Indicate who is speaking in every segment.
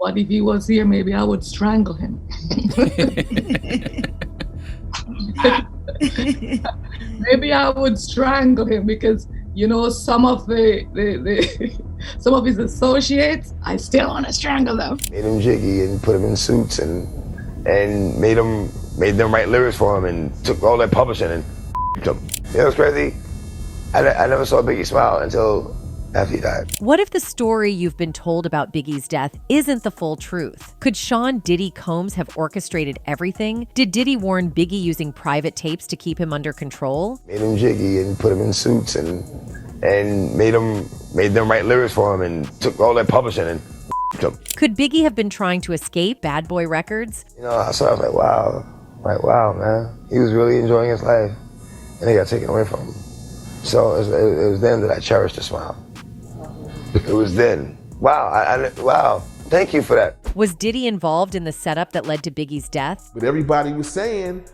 Speaker 1: But if he was here, maybe I would strangle him. Maybe I would strangle him because, you know, some of some of his associates, I still want to strangle them.
Speaker 2: Made him jiggy and put him in suits and made them write lyrics for him and took all that publishing and them. You know what's crazy? I never saw Biggie smile until after he died.
Speaker 3: What if the story you've been told about Biggie's death isn't the full truth? Could Sean Diddy Combs have orchestrated everything? Did Diddy warn Biggie using private tapes to keep him under control?
Speaker 2: Made him jiggy and put him in suits and made them write lyrics for him and took all that publishing and them.
Speaker 3: Could Biggie have been trying to escape Bad Boy Records?
Speaker 2: You know, I was like, wow, man. He was really enjoying his life and they got taken away from him. So it was then that I cherished the smile. It was then. Wow, wow. Thank you for that.
Speaker 3: Was Diddy involved in the setup that led to Biggie's death?
Speaker 4: But everybody was saying,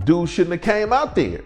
Speaker 4: dude shouldn't have came out there.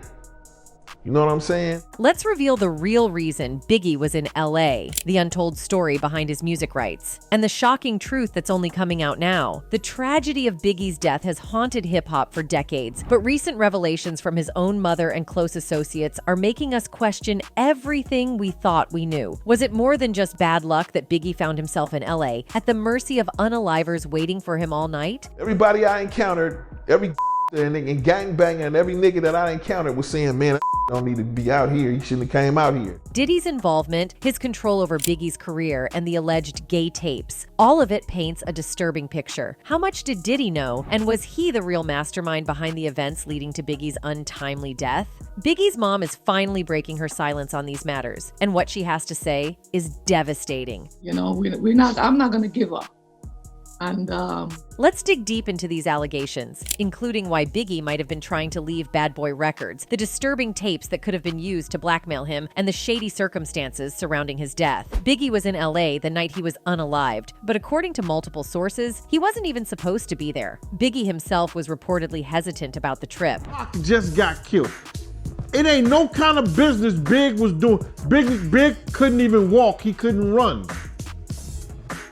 Speaker 4: You know what I'm saying?
Speaker 3: Let's reveal the real reason Biggie was in LA, the untold story behind his music rights, and the shocking truth that's only coming out now. The tragedy of Biggie's death has haunted hip-hop for decades, but recent revelations from his own mother and close associates are making us question everything we thought we knew. Was it more than just bad luck that Biggie found himself in LA, at the mercy of unalivers waiting for him all night?
Speaker 4: Everybody I encountered, every and gangbanger and every nigga that I encountered was saying, man, don't need to be out here. He shouldn't have came out here.
Speaker 3: Diddy's involvement, his control over Biggie's career, and the alleged gay tapes, all of it paints a disturbing picture. How much did Diddy know, and was he the real mastermind behind the events leading to Biggie's untimely death? Biggie's mom is finally breaking her silence on these matters, and what she has to say is devastating.
Speaker 1: You know, I'm not going to give up. And
Speaker 3: let's dig deep into these allegations, including why Biggie might have been trying to leave Bad Boy Records, the disturbing tapes that could have been used to blackmail him, and the shady circumstances surrounding his death. Biggie was in LA the night he was unalived, but according to multiple sources, he wasn't even supposed to be there. Biggie himself was reportedly hesitant about the trip.
Speaker 5: Pac just got killed. It ain't no kind of business Big was doing. Big couldn't even walk. He couldn't run.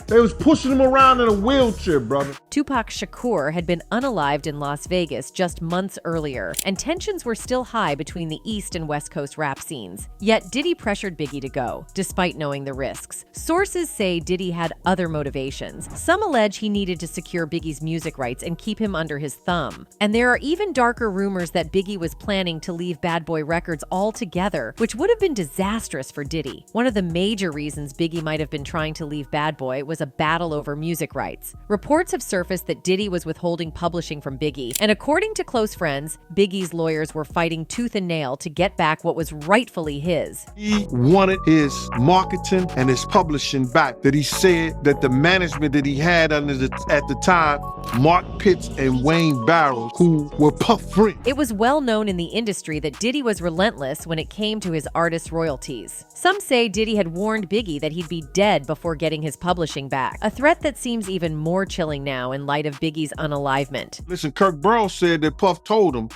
Speaker 5: They was pushing him around in a wheelchair, brother.
Speaker 3: Tupac Shakur had been unalived in Las Vegas just months earlier, and tensions were still high between the East and West Coast rap scenes. Yet Diddy pressured Biggie to go, despite knowing the risks. Sources say Diddy had other motivations. Some allege he needed to secure Biggie's music rights and keep him under his thumb. And there are even darker rumors that Biggie was planning to leave Bad Boy Records altogether, which would have been disastrous for Diddy. One of the major reasons Biggie might have been trying to leave Bad Boy was a battle over music rights. Reports have surfaced that Diddy was withholding publishing from Biggie, and according to close friends, Biggie's lawyers were fighting tooth and nail to get back what was rightfully his.
Speaker 5: He wanted his marketing and his publishing back. That he said that the management that he had at the time, Mark Pitts and Wayne Barrows, who were Puff friends.
Speaker 3: It was well known in the industry that Diddy was relentless when it came to his artist royalties. Some say Diddy had warned Biggie that he'd be dead before getting his publishing back, a threat that seems even more chilling now in light of Biggie's unalivement.
Speaker 5: Listen, Kirk Burrows said that Puff told him,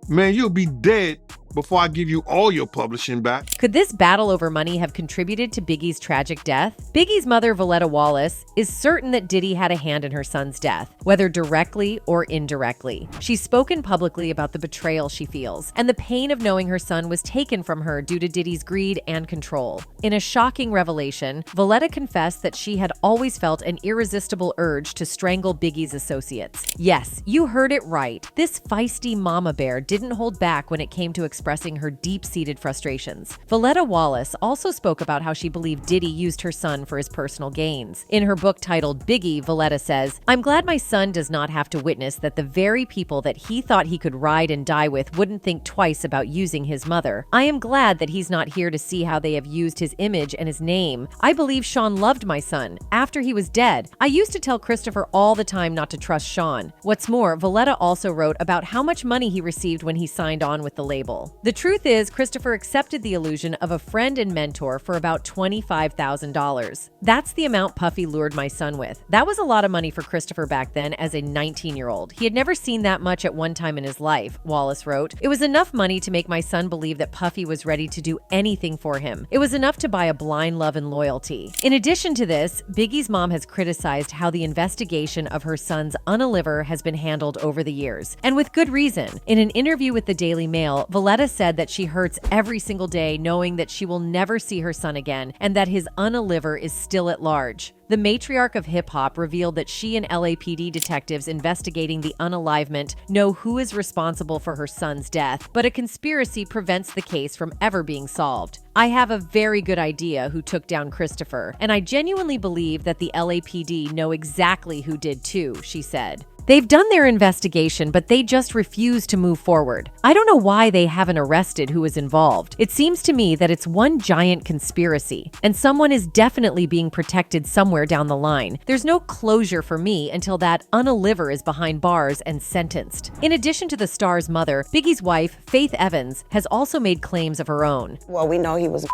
Speaker 5: man, you'll be dead before I give you all your publishing back.
Speaker 3: Could this battle over money have contributed to Biggie's tragic death? Biggie's mother, Valletta Wallace, is certain that Diddy had a hand in her son's death, whether directly or indirectly. She's spoken publicly about the betrayal she feels and the pain of knowing her son was taken from her due to Diddy's greed and control. In a shocking revelation, Valletta confessed that she had always felt an irresistible urge to strangle Biggie's associates. Yes, you heard it right. This feisty mama bear didn't hold back when it came to expressing her deep-seated frustrations. Valletta Wallace also spoke about how she believed Diddy used her son for his personal gains. In her book titled Biggie, Valletta says, "I'm glad my son does not have to witness that the very people that he thought he could ride and die with wouldn't think twice about using his mother. I am glad that he's not here to see how they have used his image and his name. I believe Sean loved my son. After he was dead, I used to tell Christopher all the time not to trust Sean." What's more, Valletta also wrote about how much money he received when he signed on with the label. Betrayal. The truth is, Christopher accepted the illusion of a friend and mentor for about $25,000. That's the amount Puffy lured my son with. That was a lot of money for Christopher back then as a 19-year-old. He had never seen that much at one time in his life, Wallace wrote. It was enough money to make my son believe that Puffy was ready to do anything for him. It was enough to buy a blind love and loyalty. In addition to this, Biggie's mom has criticized how the investigation of her son's unaliver has been handled over the years, and with good reason. In an interview with the Daily Mail, Valletta said that she hurts every single day knowing that she will never see her son again and that his unaliver is still at large. The matriarch of hip-hop revealed that she and LAPD detectives investigating the unalivement know who is responsible for her son's death, but a conspiracy prevents the case from ever being solved. I have a very good idea who took down Christopher, and I genuinely believe that the LAPD know exactly who did too, she said. They've done their investigation, but they just refuse to move forward. I don't know why they haven't arrested who is involved. It seems to me that it's one giant conspiracy, and someone is definitely being protected somewhere down the line. There's no closure for me until that unaliver is behind bars and sentenced. In addition to the star's mother, Biggie's wife, Faith Evans, has also made claims of her own.
Speaker 6: Well, we know he was,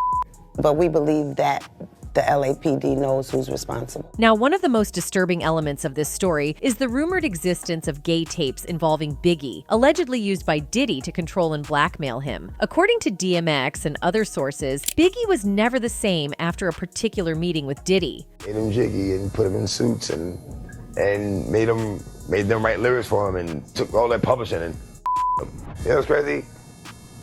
Speaker 6: but we believe that the LAPD knows who's responsible.
Speaker 3: Now, one of the most disturbing elements of this story is the rumored existence of gay tapes involving Biggie, allegedly used by Diddy to control and blackmail him. According to DMX and other sources, Biggie was never the same after a particular meeting with Diddy.
Speaker 2: Made him jiggy and put him in suits and made them write lyrics for him and took all that publishing and you know what's crazy?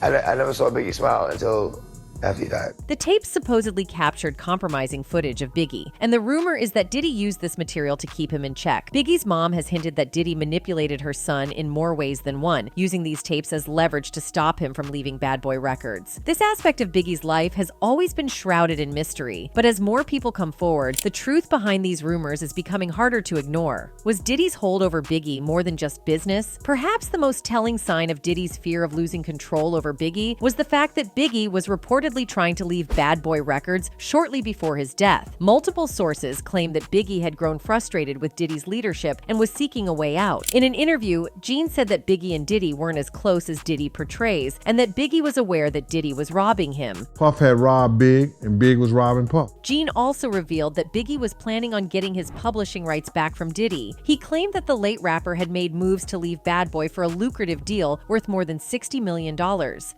Speaker 2: I never saw Biggie smile until after he died.
Speaker 3: The tapes supposedly captured compromising footage of Biggie, and the rumor is that Diddy used this material to keep him in check. Biggie's mom has hinted that Diddy manipulated her son in more ways than one, using these tapes as leverage to stop him from leaving Bad Boy Records. This aspect of Biggie's life has always been shrouded in mystery, but as more people come forward, the truth behind these rumors is becoming harder to ignore. Was Diddy's hold over Biggie more than just business? Perhaps the most telling sign of Diddy's fear of losing control over Biggie was the fact that Biggie was reportedly trying to leave Bad Boy Records shortly before his death. Multiple sources claim that Biggie had grown frustrated with Diddy's leadership and was seeking a way out. In an interview, Gene said that Biggie and Diddy weren't as close as Diddy portrays, and that Biggie was aware that Diddy was robbing him.
Speaker 5: Puff had robbed Big, and Big was robbing Puff.
Speaker 3: Gene also revealed that Biggie was planning on getting his publishing rights back from Diddy. He claimed that the late rapper had made moves to leave Bad Boy for a lucrative deal worth more than $60 million.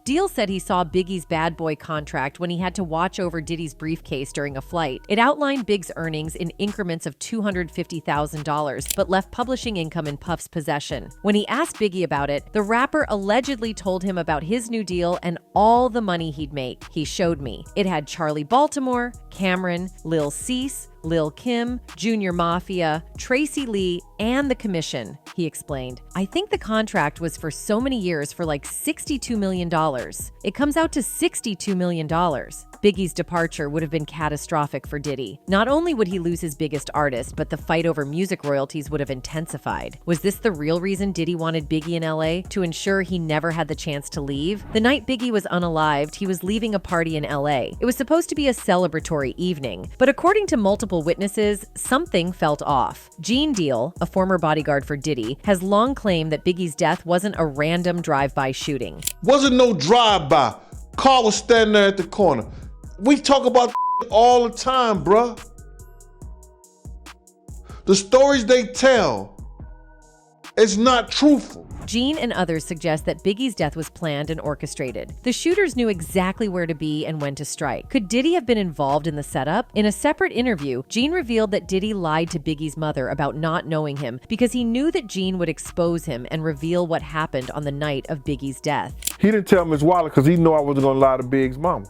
Speaker 3: Deal said he saw Biggie's Bad Boy contract when he had to watch over Diddy's briefcase during a flight. It outlined Big's earnings in increments of $250,000, but left publishing income in Puff's possession. When he asked Biggie about it, the rapper allegedly told him about his new deal and all the money he'd make. He showed me. It had Charlie Baltimore, Cameron, Lil Cease, Lil Kim, Junior Mafia, Tracy Lee, and the commission, he explained. I think the contract was for so many years for like $62 million. It comes out to $62 million. Biggie's departure would have been catastrophic for Diddy. Not only would he lose his biggest artist, but the fight over music royalties would have intensified. Was this the real reason Diddy wanted Biggie in LA? To ensure he never had the chance to leave? The night Biggie was unalived, he was leaving a party in LA. It was supposed to be a celebratory evening, but according to multiple witnesses, something felt off. Gene Deal, a former bodyguard for Diddy, has long claimed that Biggie's death wasn't a random drive-by shooting.
Speaker 5: Wasn't no drive-by. Car was standing there at the corner. We talk about all the time, bruh. The stories they tell, it's not truthful.
Speaker 3: Gene and others suggest that Biggie's death was planned and orchestrated. The shooters knew exactly where to be and when to strike. Could Diddy have been involved in the setup? In a separate interview, Gene revealed that Diddy lied to Biggie's mother about not knowing him because he knew that Gene would expose him and reveal what happened on the night of Biggie's death.
Speaker 5: He didn't tell Miss Wallace because he knew I wasn't gonna lie to Big's mama.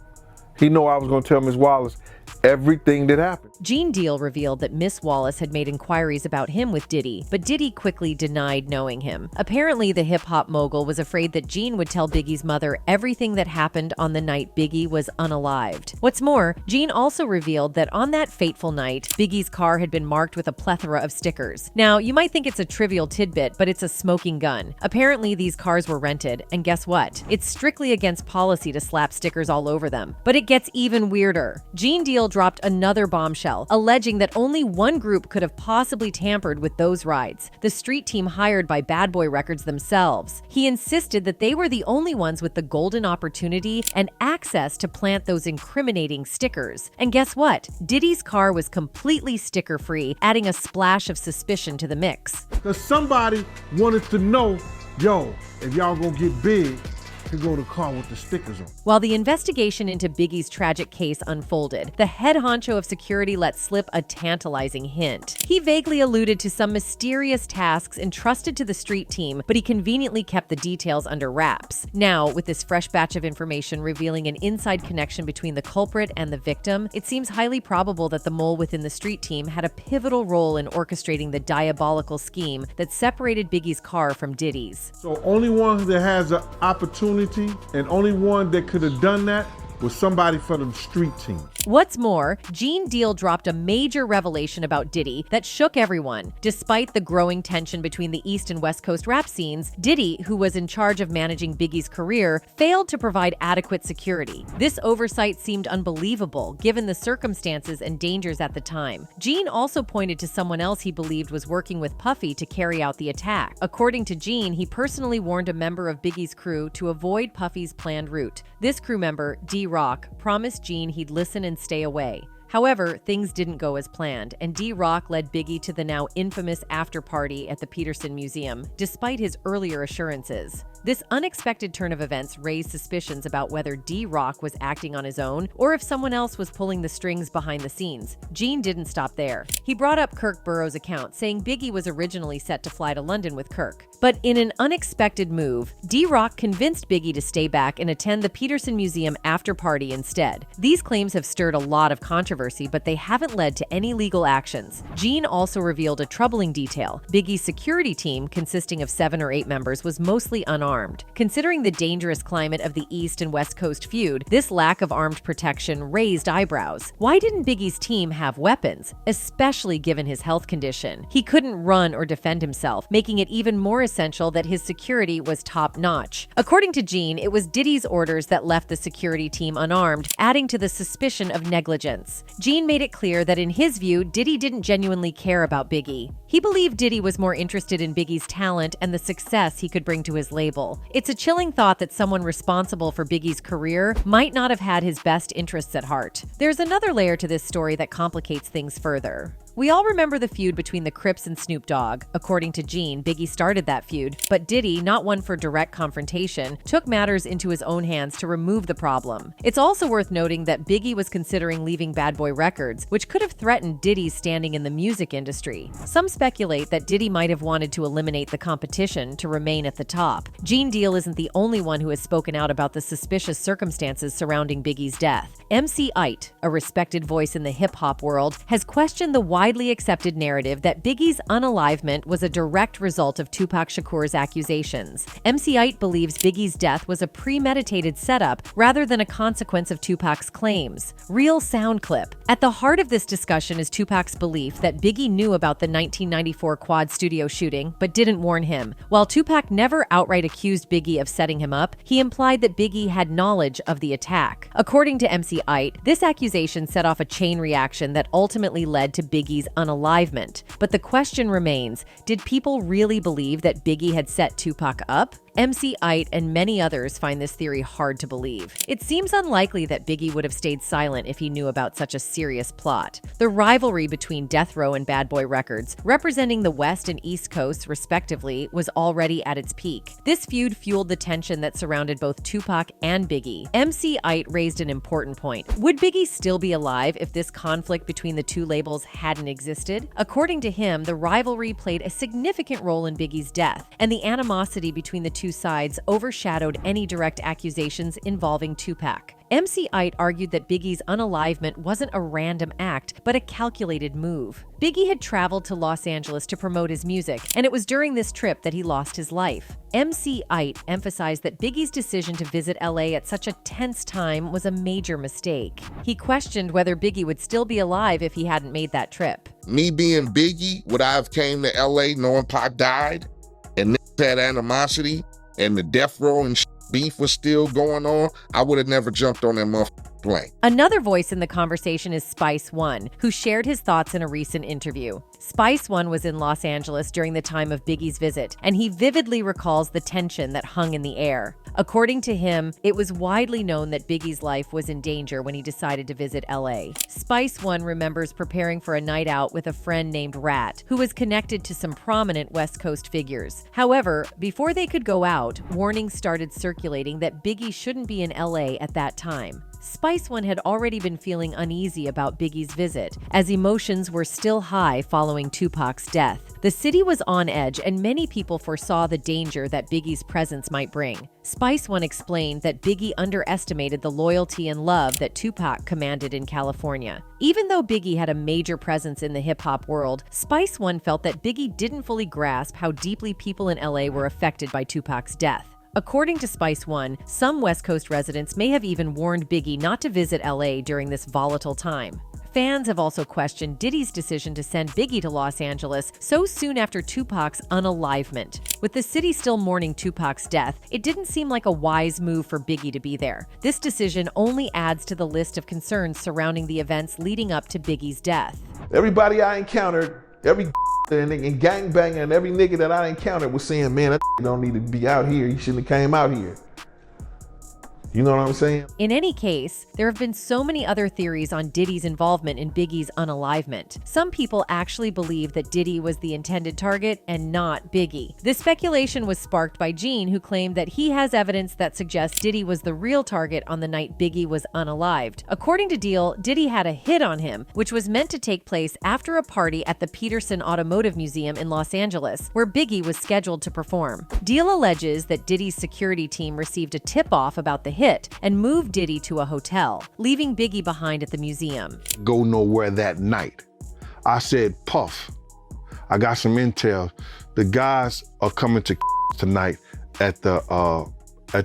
Speaker 5: He knew I was gonna tell Miss Wallace everything that happened.
Speaker 3: Gene Deal revealed that Miss Wallace had made inquiries about him with Diddy, but Diddy quickly denied knowing him. Apparently, the hip-hop mogul was afraid that Gene would tell Biggie's mother everything that happened on the night Biggie was unalived. What's more, Gene also revealed that on that fateful night, Biggie's car had been marked with a plethora of stickers. Now, you might think it's a trivial tidbit, but it's a smoking gun. Apparently, these cars were rented, and guess what? It's strictly against policy to slap stickers all over them. But it gets even weirder. Gene Deal dropped another bombshell bombshell, alleging that only one group could have possibly tampered with those rides, the street team hired by Bad Boy Records themselves. He insisted that they were the only ones with the golden opportunity and access to plant those incriminating stickers. And guess what? Diddy's car was completely sticker-free, adding a splash of suspicion to the mix.
Speaker 5: Because somebody wanted to know, yo, if y'all gonna get big, to go to the car with the stickers on.
Speaker 3: While the investigation into Biggie's tragic case unfolded, the head honcho of security let slip a tantalizing hint. He vaguely alluded to some mysterious tasks entrusted to the street team, but he conveniently kept the details under wraps. Now, with this fresh batch of information revealing an inside connection between the culprit and the victim, it seems highly probable that the mole within the street team had a pivotal role in orchestrating the diabolical scheme that separated Biggie's car from Diddy's.
Speaker 5: So only one that has an opportunity and only one that could have done that was somebody from the street team.
Speaker 3: What's more, Gene Deal dropped a major revelation about Diddy that shook everyone. Despite the growing tension between the East and West Coast rap scenes, Diddy, who was in charge of managing Biggie's career, failed to provide adequate security. This oversight seemed unbelievable, given the circumstances and dangers at the time. Gene also pointed to someone else he believed was working with Puffy to carry out the attack. According to Gene, he personally warned a member of Biggie's crew to avoid Puffy's planned route. This crew member, D-Rock, promised Gene he'd listen and stay away. However, things didn't go as planned, and D-Rock led Biggie to the now infamous after-party at the Peterson Museum, despite his earlier assurances. This unexpected turn of events raised suspicions about whether D-Rock was acting on his own or if someone else was pulling the strings behind the scenes. Gene didn't stop there. He brought up Kirk Burroughs' account, saying Biggie was originally set to fly to London with Kirk. But in an unexpected move, D-Rock convinced Biggie to stay back and attend the Peterson Museum after-party instead. These claims have stirred a lot of controversy, but they haven't led to any legal actions. Gene also revealed a troubling detail. Biggie's security team, consisting of 7 or 8 members, was mostly unarmed. Considering the dangerous climate of the East and West Coast feud, this lack of armed protection raised eyebrows. Why didn't Biggie's team have weapons, especially given his health condition? He couldn't run or defend himself, making it even more essential that his security was top-notch. According to Gene, it was Diddy's orders that left the security team unarmed, adding to the suspicion of negligence. Gene made it clear that in his view, Diddy didn't genuinely care about Biggie. He believed Diddy was more interested in Biggie's talent and the success he could bring to his label. It's a chilling thought that someone responsible for Biggie's career might not have had his best interests at heart. There's another layer to this story that complicates things further. We all remember the feud between the Crips and Snoop Dogg. According to Gene, Biggie started that feud, but Diddy, not one for direct confrontation, took matters into his own hands to remove the problem. It's also worth noting that Biggie was considering leaving Bad Boy Records, which could have threatened Diddy's standing in the music industry. Some speculate that Diddy might have wanted to eliminate the competition to remain at the top. Gene Deal isn't the only one who has spoken out about the suspicious circumstances surrounding Biggie's death. MC Ite, a respected voice in the hip-hop world, has questioned the widely accepted narrative that Biggie's unalivement was a direct result of Tupac Shakur's accusations. MC Ite believes Biggie's death was a premeditated setup rather than a consequence of Tupac's claims. Real sound clip. At the heart of this discussion is Tupac's belief that Biggie knew about the 1994 Quad Studio shooting, but didn't warn him. While Tupac never outright accused Biggie of setting him up, he implied that Biggie had knowledge of the attack. According to MC Ite, this accusation set off a chain reaction that ultimately led to Biggie's unalivement. But the question remains, did people really believe that Biggie had set Tupac up? MC Ite and many others find this theory hard to believe. It seems unlikely that Biggie would have stayed silent if he knew about such a serious plot. The rivalry between Death Row and Bad Boy Records, representing the West and East Coasts respectively, was already at its peak. This feud fueled the tension that surrounded both Tupac and Biggie. MC Ite raised an important point. Would Biggie still be alive if this conflict between the two labels hadn't existed? According to him, the rivalry played a significant role in Biggie's death, and the animosity between the two sides overshadowed any direct accusations involving Tupac. MC Ite argued that Biggie's unalivement wasn't a random act, but a calculated move. Biggie had traveled to Los Angeles to promote his music, and it was during this trip that he lost his life. MC Ite emphasized that Biggie's decision to visit LA at such a tense time was a major mistake. He questioned whether Biggie would still be alive if he hadn't made that trip.
Speaker 7: Me being Biggie, would I have came to LA knowing Pac died and had animosity and the death row and beef was still going on? I would have never jumped on that motherfucking blank.
Speaker 3: Another voice in the conversation is Spice One, who shared his thoughts in a recent interview. Spice One was in Los Angeles during the time of Biggie's visit, and he vividly recalls the tension that hung in the air. According to him, it was widely known that Biggie's life was in danger when he decided to visit LA. Spice One remembers preparing for a night out with a friend named Rat, who was connected to some prominent West Coast figures. However, before they could go out, warnings started circulating that Biggie shouldn't be in LA at that time. Spice One had already been feeling uneasy about Biggie's visit, as emotions were still high following Tupac's death. The city was on edge, and many people foresaw the danger that Biggie's presence might bring. Spice One explained that Biggie underestimated the loyalty and love that Tupac commanded in California. Even though Biggie had a major presence in the hip-hop world, Spice One felt that Biggie didn't fully grasp how deeply people in LA were affected by Tupac's death. According to Spice One, some West Coast residents may have even warned Biggie not to visit LA during this volatile time. Fans have also questioned Diddy's decision to send Biggie to Los Angeles so soon after Tupac's unalivement. With the city still mourning Tupac's death, it didn't seem like a wise move for Biggie to be there. This decision only adds to the list of concerns surrounding the events leading up to Biggie's death.
Speaker 4: Everybody I encountered, every and gangbanger and every nigga that I encountered was saying, man, that don't need to be out here. He shouldn't have came out here. You know what I'm saying?
Speaker 3: In any case, there have been so many other theories on Diddy's involvement in Biggie's unalivement. Some people actually believe that Diddy was the intended target and not Biggie. This speculation was sparked by Gene, who claimed that he has evidence that suggests Diddy was the real target on the night Biggie was unalived. According to Deal, Diddy had a hit on him, which was meant to take place after a party at the Peterson Automotive Museum in Los Angeles, where Biggie was scheduled to perform. Deal alleges that Diddy's security team received a tip-off about the hit and moved Diddy to a hotel, leaving Biggie behind at the museum.
Speaker 5: Go nowhere that night. I said, Puff, I got some intel. The guys are coming to tonight at the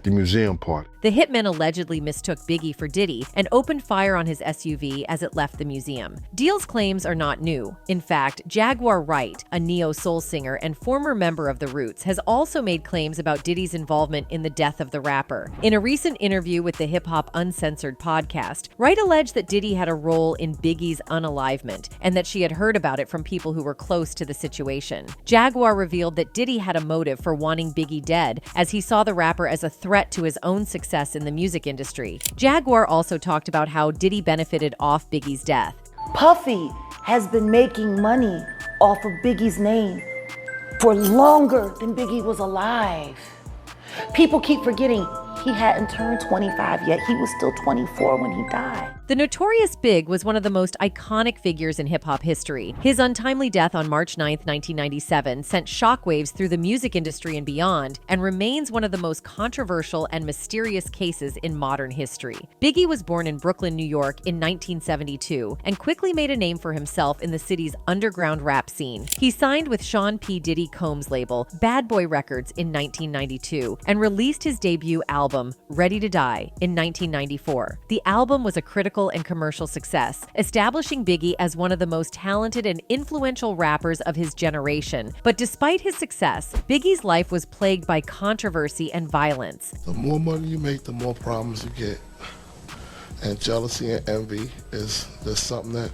Speaker 5: museum party.
Speaker 3: The hitman allegedly mistook Biggie for Diddy and opened fire on his SUV as it left the museum. Deal's claims are not new. In fact, Jaguar Wright, a neo-soul singer and former member of The Roots, has also made claims about Diddy's involvement in the death of the rapper. In a recent interview with the Hip Hop Uncensored podcast, Wright alleged that Diddy had a role in Biggie's unalivement and that she had heard about it from people who were close to the situation. Jaguar revealed that Diddy had a motive for wanting Biggie dead, as he saw the rapper as a threat to his own success in the music industry. Jaguar also talked about how Diddy benefited off Biggie's death.
Speaker 8: Puffy has been making money off of Biggie's name for longer than Biggie was alive. People keep forgetting he hadn't turned 25 yet. He was still 24 when he died.
Speaker 3: The Notorious Big was one of the most iconic figures in hip-hop history. His untimely death on March 9, 1997 sent shockwaves through the music industry and beyond, and remains one of the most controversial and mysterious cases in modern history. Biggie was born in Brooklyn, New York in 1972 and quickly made a name for himself in the city's underground rap scene. He signed with Sean P. Diddy Combs' label, Bad Boy Records, in 1992 and released his debut album, Ready to Die, in 1994. The album was a critical and commercial success, establishing Biggie as one of the most talented and influential rappers of his generation. But despite his success, Biggie's life was plagued by controversy and violence.
Speaker 9: The more money you make, the more problems you get. And jealousy and envy is just something that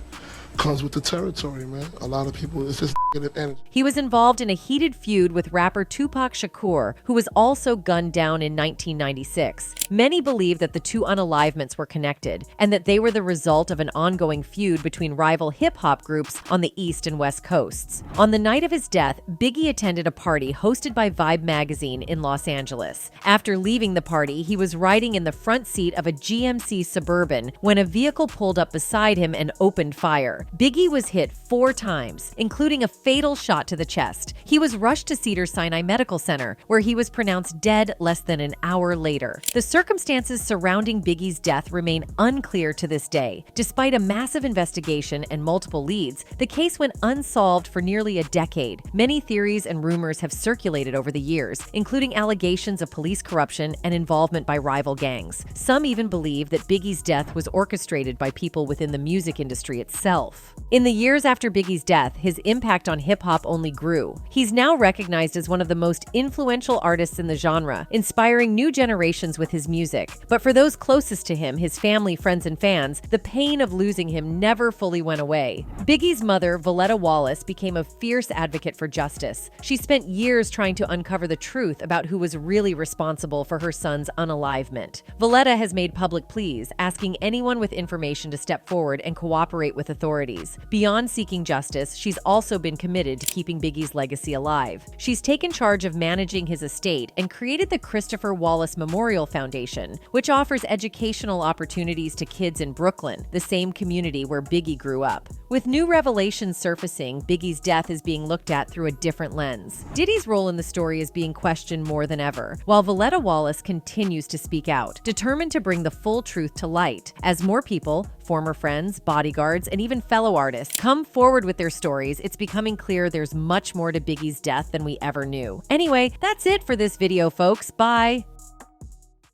Speaker 9: comes with the territory, man. A lot of people, it's just negative energy.
Speaker 3: He was involved in a heated feud with rapper Tupac Shakur, who was also gunned down in 1996. Many believe that the two unalivements were connected, and that they were the result of an ongoing feud between rival hip-hop groups on the East and West Coasts. On the night of his death, Biggie attended a party hosted by Vibe magazine in Los Angeles. After leaving the party, he was riding in the front seat of a GMC Suburban when a vehicle pulled up beside him and opened fire. Biggie was hit 4 times, including a fatal shot to the chest. He was rushed to Cedars-Sinai Medical Center, where he was pronounced dead less than an hour later. The circumstances surrounding Biggie's death remain unclear to this day. Despite a massive investigation and multiple leads, the case went unsolved for nearly a decade. Many theories and rumors have circulated over the years, including allegations of police corruption and involvement by rival gangs. Some even believe that Biggie's death was orchestrated by people within the music industry itself. himself. In the years after Biggie's death, his impact on hip-hop only grew. He's now recognized as one of the most influential artists in the genre, inspiring new generations with his music. But for those closest to him, his family, friends, and fans, the pain of losing him never fully went away. Biggie's mother, Voletta Wallace, became a fierce advocate for justice. She spent years trying to uncover the truth about who was really responsible for her son's unalivement. Voletta has made public pleas, asking anyone with information to step forward and cooperate with authorities. Beyond seeking justice, she's also been committed to keeping Biggie's legacy alive. She's taken charge of managing his estate and created the Christopher Wallace Memorial Foundation, which offers educational opportunities to kids in Brooklyn, the same community where Biggie grew up. With new revelations surfacing, Biggie's death is being looked at through a different lens. Diddy's role in the story is being questioned more than ever, while Voletta Wallace continues to speak out, determined to bring the full truth to light. As more people, former friends, bodyguards, and even fellow artists come forward with their stories, it's becoming clear there's much more to Biggie's death than we ever knew. Anyway, that's it for this video, folks. Bye!